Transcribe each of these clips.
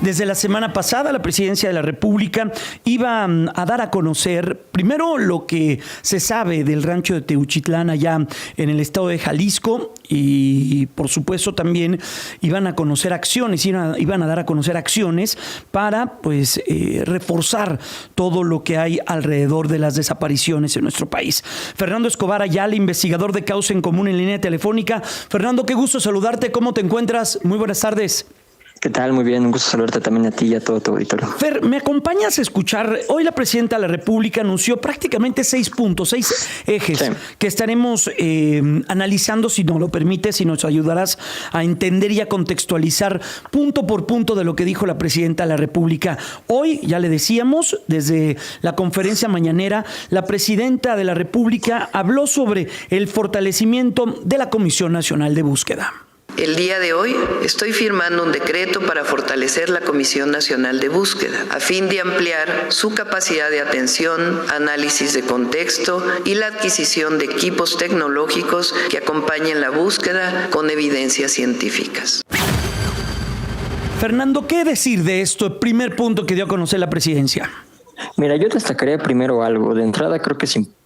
Desde la semana pasada, la Presidencia de la República iba a dar a conocer primero lo que se sabe del rancho de Teuchitlán allá en el estado de Jalisco y, por supuesto, también iban a conocer acciones, iban a dar a conocer acciones para reforzar todo lo que hay alrededor de las desapariciones en nuestro país. Fernando Escobar Ayala, investigador de Causa en Común en línea telefónica. Fernando, qué gusto saludarte. ¿Cómo te encuentras? Muy buenas tardes. ¿Qué tal? Muy bien, un gusto saludarte también a ti y a todo tu auditorio. Fer, ¿me acompañas a escuchar? Hoy la Presidenta de la República anunció prácticamente 6 puntos, 6 ejes que estaremos analizando, si nos lo permites, si nos ayudarás a entender y a contextualizar punto por punto de lo que dijo la Presidenta de la República. Hoy, ya le decíamos, desde la conferencia mañanera, la Presidenta de la República habló sobre el fortalecimiento de la Comisión Nacional de Búsqueda. El día de hoy estoy firmando un decreto para fortalecer la Comisión Nacional de Búsqueda, a fin de ampliar su capacidad de atención, análisis de contexto y la adquisición de equipos tecnológicos que acompañen la búsqueda con evidencias científicas. Fernando, ¿qué decir de esto? Primer punto que dio a conocer la Presidencia. Mira, yo destacaría primero algo. De entrada, creo que es importante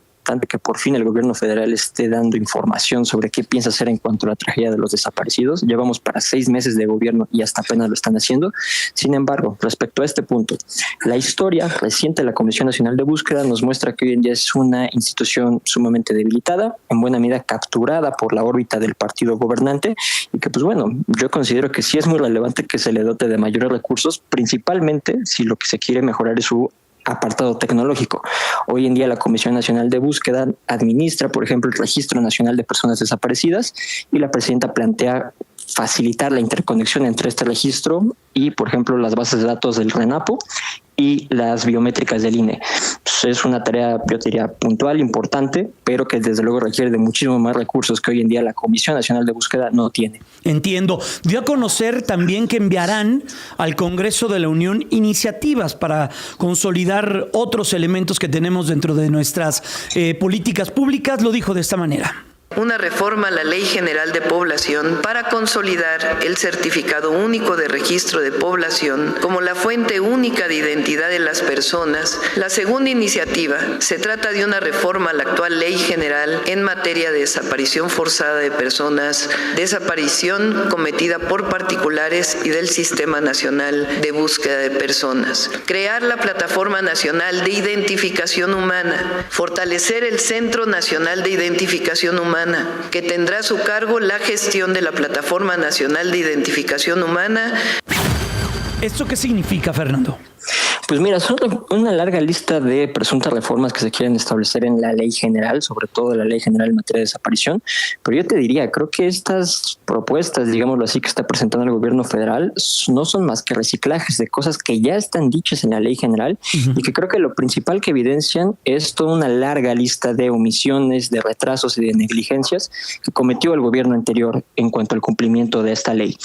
que por fin el gobierno federal esté dando información sobre qué piensa hacer en cuanto a la tragedia de los desaparecidos. Llevamos para 6 meses de gobierno y hasta apenas lo están haciendo. Sin embargo, respecto a este punto, la historia reciente de la Comisión Nacional de Búsqueda nos muestra que hoy en día es una institución sumamente debilitada, en buena medida capturada por la órbita del partido gobernante y que, yo considero que sí es muy relevante que se le dote de mayores recursos, principalmente si lo que se quiere mejorar es su apartado tecnológico. Hoy en día la Comisión Nacional de Búsqueda administra, por ejemplo, el Registro Nacional de Personas Desaparecidas y la Presidenta plantea facilitar la interconexión entre este registro y, por ejemplo, las bases de datos del RENAPO y las biométricas del INE. Es una tarea, yo diría, puntual, importante, pero que desde luego requiere de muchísimos más recursos que hoy en día la Comisión Nacional de Búsqueda no tiene. Entiendo. Dio a conocer también que enviarán al Congreso de la Unión iniciativas para consolidar otros elementos que tenemos dentro de nuestras políticas públicas. Lo dijo de esta manera. Una reforma a la Ley General de Población para consolidar el Certificado Único de Registro de Población como la fuente única de identidad de las personas. La segunda iniciativa se trata de una reforma a la actual Ley General en materia de desaparición forzada de personas, desaparición cometida por particulares y del Sistema Nacional de Búsqueda de Personas. Crear la Plataforma Nacional de Identificación Humana, fortalecer el Centro Nacional de Identificación Humana, que tendrá a su cargo la gestión de la Plataforma Nacional de Identificación Humana. ¿Esto qué significa, Fernando? Pues mira, son una larga lista de presuntas reformas que se quieren establecer en la ley general, sobre todo la ley general en materia de desaparición, pero yo te diría, creo que estas propuestas, digámoslo así, que está presentando el gobierno federal, no son más que reciclajes de cosas que ya están dichas en la ley general y que creo que lo principal que evidencian es toda una larga lista de omisiones, de retrasos y de negligencias que cometió el gobierno anterior en cuanto al cumplimiento de esta ley.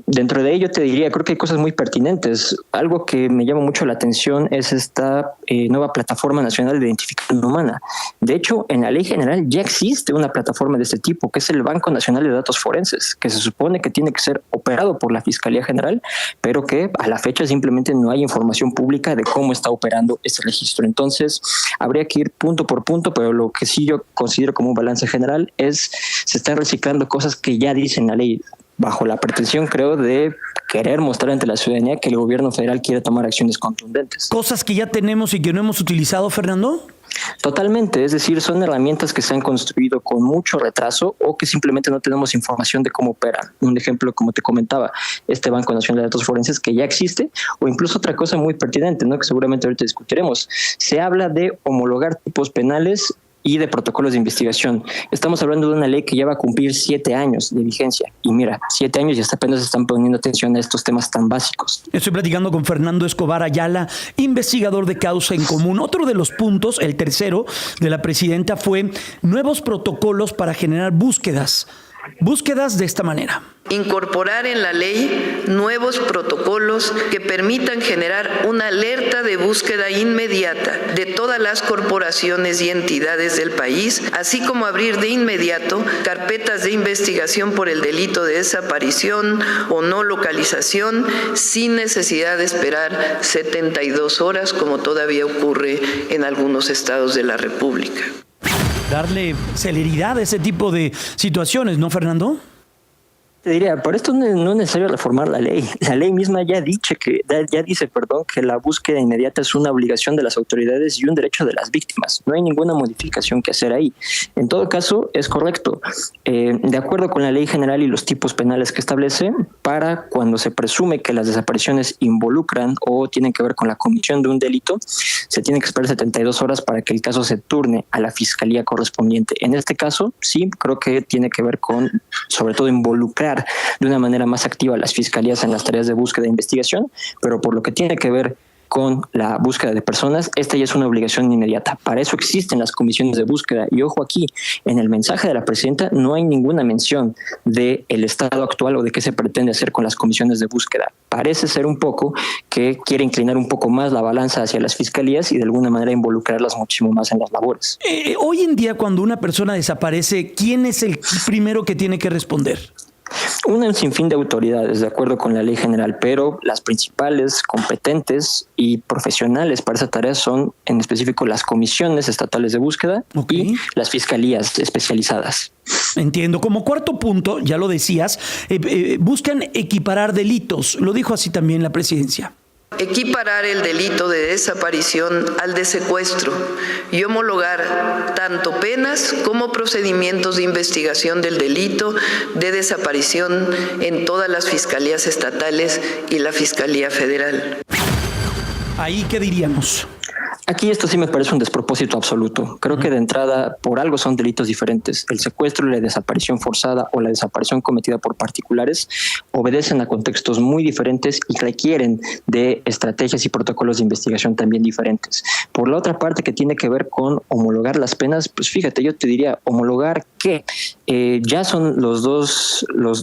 Dentro de ello te diría, creo que hay cosas muy pertinentes. Algo que me llama mucho la atención es esta nueva Plataforma Nacional de Identificación Humana. De hecho, en la ley general ya existe una plataforma de este tipo, que es el Banco Nacional de Datos Forenses, que se supone que tiene que ser operado por la Fiscalía General, pero que a la fecha simplemente no hay información pública de cómo está operando este registro. Entonces, habría que ir punto por punto, pero lo que sí yo considero como un balance general es se están reciclando cosas que ya dicen la ley, bajo la pretensión, creo, de querer mostrar ante la ciudadanía que el gobierno federal quiere tomar acciones contundentes. ¿Cosas que ya tenemos y que no hemos utilizado, Fernando? Totalmente, es decir, son herramientas que se han construido con mucho retraso o que simplemente no tenemos información de cómo operan. Un ejemplo, como te comentaba, este Banco Nacional de Datos Forenses que ya existe, o incluso otra cosa muy pertinente, ¿no?, que seguramente ahorita discutiremos. Se habla de homologar tipos penales y de protocolos de investigación. Estamos hablando de una ley que ya va a cumplir 7 años de vigencia. Y mira, 7 años y hasta apenas están poniendo atención a estos temas tan básicos. Estoy platicando con Fernando Escobar Ayala, investigador de Causa en Común. Otro de los puntos, el tercero de la Presidenta, fue nuevos protocolos para generar búsquedas Búsquedas de esta manera. Incorporar en la ley nuevos protocolos que permitan generar una alerta de búsqueda inmediata de todas las corporaciones y entidades del país, así como abrir de inmediato carpetas de investigación por el delito de desaparición o no localización sin necesidad de esperar 72 horas, como todavía ocurre en algunos estados de la República. Darle celeridad a ese tipo de situaciones, ¿no, Fernando? Te diría, por esto no es necesario reformar la ley. La ley misma ya dice que la búsqueda inmediata es una obligación de las autoridades y un derecho de las víctimas. No hay ninguna modificación que hacer ahí. En todo caso, es correcto. De acuerdo con la ley general y los tipos penales que establece, para cuando se presume que las desapariciones involucran o tienen que ver con la comisión de un delito, se tiene que esperar 72 horas para que el caso se turne a la fiscalía correspondiente. En este caso, sí, creo que tiene que ver con, sobre todo, involucrar de una manera más activa a las fiscalías en las tareas de búsqueda e investigación, pero por lo que tiene que ver con la búsqueda de personas, esta ya es una obligación inmediata. Para eso existen las comisiones de búsqueda. Y ojo aquí, en el mensaje de la presidenta no hay ninguna mención del estado actual o de qué se pretende hacer con las comisiones de búsqueda. Parece ser un poco que quiere inclinar un poco más la balanza hacia las fiscalías y de alguna manera involucrarlas muchísimo más en las labores. Hoy en día, cuando una persona desaparece, ¿quién es el primero que tiene que responder? Un sinfín de autoridades, de acuerdo con la ley general, pero las principales, competentes y profesionales para esa tarea son, en específico, las comisiones estatales de búsqueda y las fiscalías especializadas. Entiendo. Como cuarto punto, ya lo decías, buscan equiparar delitos. Lo dijo así también la presidencia. Equiparar el delito de desaparición al de secuestro y homologar tanto penas como procedimientos de investigación del delito de desaparición en todas las fiscalías estatales y la Fiscalía Federal. ¿Ahí qué diríamos? Aquí esto sí me parece un despropósito absoluto. Creo que de entrada, por algo son delitos diferentes. El secuestro y la desaparición forzada o la desaparición cometida por particulares obedecen a contextos muy diferentes y requieren de estrategias y protocolos de investigación también diferentes. Por la otra parte, que tiene que ver con homologar las penas, pues fíjate, yo te diría, homologar que ya son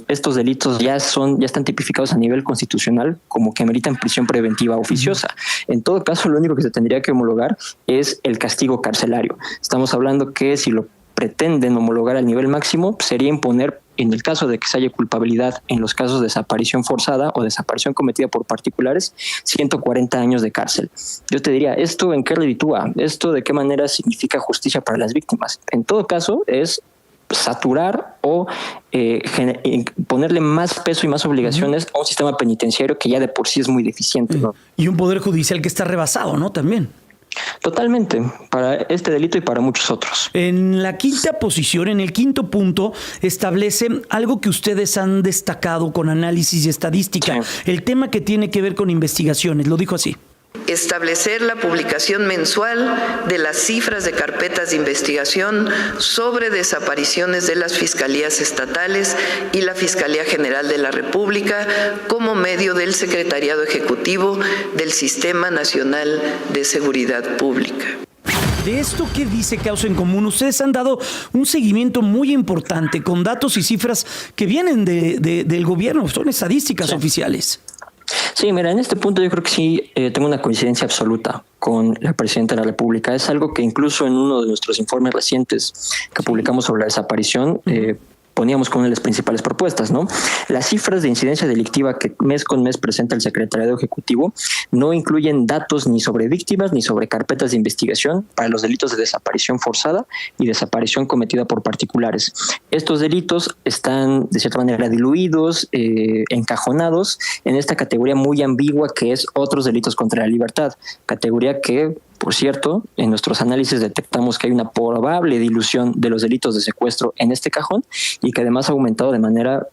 estos delitos ya están tipificados a nivel constitucional como que ameritan prisión preventiva oficiosa. En todo caso, lo único que se tendría que homologar es el castigo carcelario. Estamos hablando que si lo pretenden homologar al nivel máximo, sería imponer, en el caso de que se haya culpabilidad en los casos de desaparición forzada o desaparición cometida por particulares, 140 años de cárcel. Yo te diría, ¿esto en qué reditúa? ¿Esto de qué manera significa justicia para las víctimas? En todo caso, es saturar o ponerle más peso y más obligaciones a un sistema penitenciario que ya de por sí es muy deficiente, ¿no? Y un poder judicial que está rebasado, ¿no? También. Totalmente, para este delito y para muchos otros. En la quinta posición, en el quinto punto, establece algo que ustedes han destacado con análisis y estadística, el tema que tiene que ver con investigaciones, lo dijo así. Establecer la publicación mensual de las cifras de carpetas de investigación sobre desapariciones de las fiscalías estatales y la Fiscalía General de la República como medio del Secretariado Ejecutivo del Sistema Nacional de Seguridad Pública. De esto, ¿qué dice Causa en Común? Ustedes han dado un seguimiento muy importante con datos y cifras que vienen del gobierno, son estadísticas oficiales. Sí, mira, en este punto yo creo que sí tengo una coincidencia absoluta con la Presidenta de la República. Es algo que incluso en uno de nuestros informes recientes que publicamos sobre la desaparición, poníamos como una de las principales propuestas, ¿no? Las cifras de incidencia delictiva que mes con mes presenta el Secretariado Ejecutivo no incluyen datos ni sobre víctimas ni sobre carpetas de investigación para los delitos de desaparición forzada y desaparición cometida por particulares. Estos delitos están de cierta manera diluidos, encajonados en esta categoría muy ambigua que es otros delitos contra la libertad, categoría que, por cierto, en nuestros análisis detectamos que hay una probable dilución de los delitos de secuestro en este cajón y que además ha aumentado de manera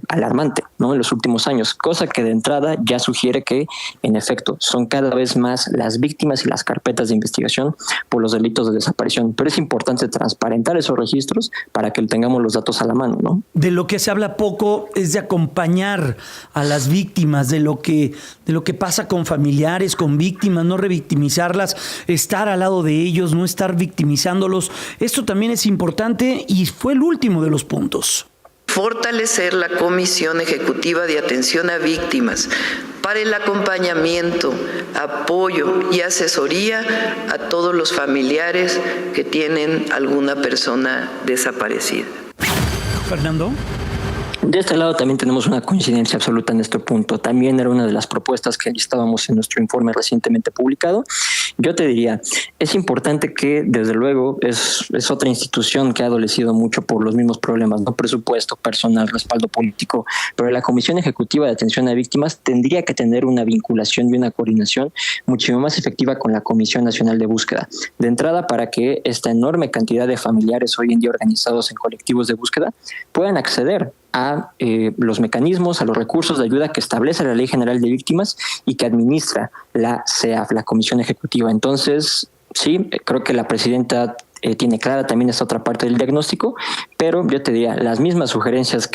alarmante, ¿no?, en los últimos años, cosa que de entrada ya sugiere que, en efecto, son cada vez más las víctimas y las carpetas de investigación por los delitos de desaparición. Pero es importante transparentar esos registros para que tengamos los datos a la mano, ¿no? De lo que se habla poco es de acompañar a las víctimas, de lo que pasa con familiares, con víctimas, no revictimizarlas, estar al lado de ellos, no estar victimizándolos. Esto también es importante y fue el último de los puntos. fortalecer la Comisión Ejecutiva de Atención a Víctimas para el acompañamiento, apoyo y asesoría a todos los familiares que tienen alguna persona desaparecida. Fernando. De este lado también tenemos una coincidencia absoluta en este punto. También era una de las propuestas que listábamos en nuestro informe recientemente publicado. Yo te diría, es importante que, desde luego, es otra institución que ha adolecido mucho por los mismos problemas, ¿no? Presupuesto, personal, respaldo político, pero la Comisión Ejecutiva de Atención a Víctimas tendría que tener una vinculación y una coordinación mucho más efectiva con la Comisión Nacional de Búsqueda. De entrada, para que esta enorme cantidad de familiares hoy en día organizados en colectivos de búsqueda puedan acceder a los mecanismos, a los recursos de ayuda que establece la Ley General de Víctimas y que administra la CEAV, la Comisión Ejecutiva. Entonces, sí, creo que la presidenta tiene clara también esta otra parte del diagnóstico, pero yo te diría, las mismas sugerencias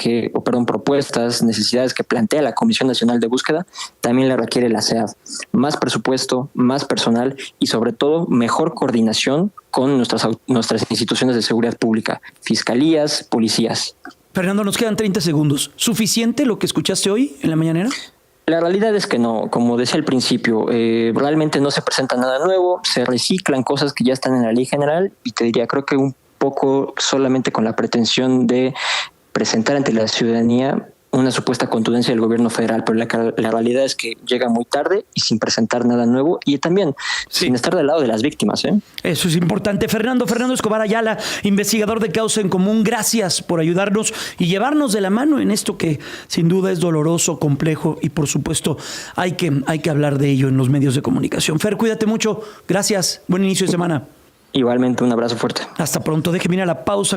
propuestas, necesidades que plantea la Comisión Nacional de Búsqueda, también la requiere la CEAV. Más presupuesto, más personal y sobre todo mejor coordinación con nuestras instituciones de seguridad pública, fiscalías, policías. Fernando, nos quedan 30 segundos. ¿Suficiente lo que escuchaste hoy en la mañanera? La realidad es que no, como decía al principio, realmente no se presenta nada nuevo, se reciclan cosas que ya están en la ley general y te diría, creo que un poco solamente con la pretensión de presentar ante la ciudadanía una supuesta contundencia del gobierno federal, pero la realidad es que llega muy tarde y sin presentar nada nuevo y también sin estar del lado de las víctimas. Eso es importante. Fernando Escobar Ayala, investigador de Causa en Común, gracias por ayudarnos y llevarnos de la mano en esto que sin duda es doloroso, complejo y por supuesto hay que hablar de ello en los medios de comunicación. Fer, cuídate mucho. Gracias. Buen inicio de semana. Igualmente, un abrazo fuerte. Hasta pronto. Déjeme ir a la pausa.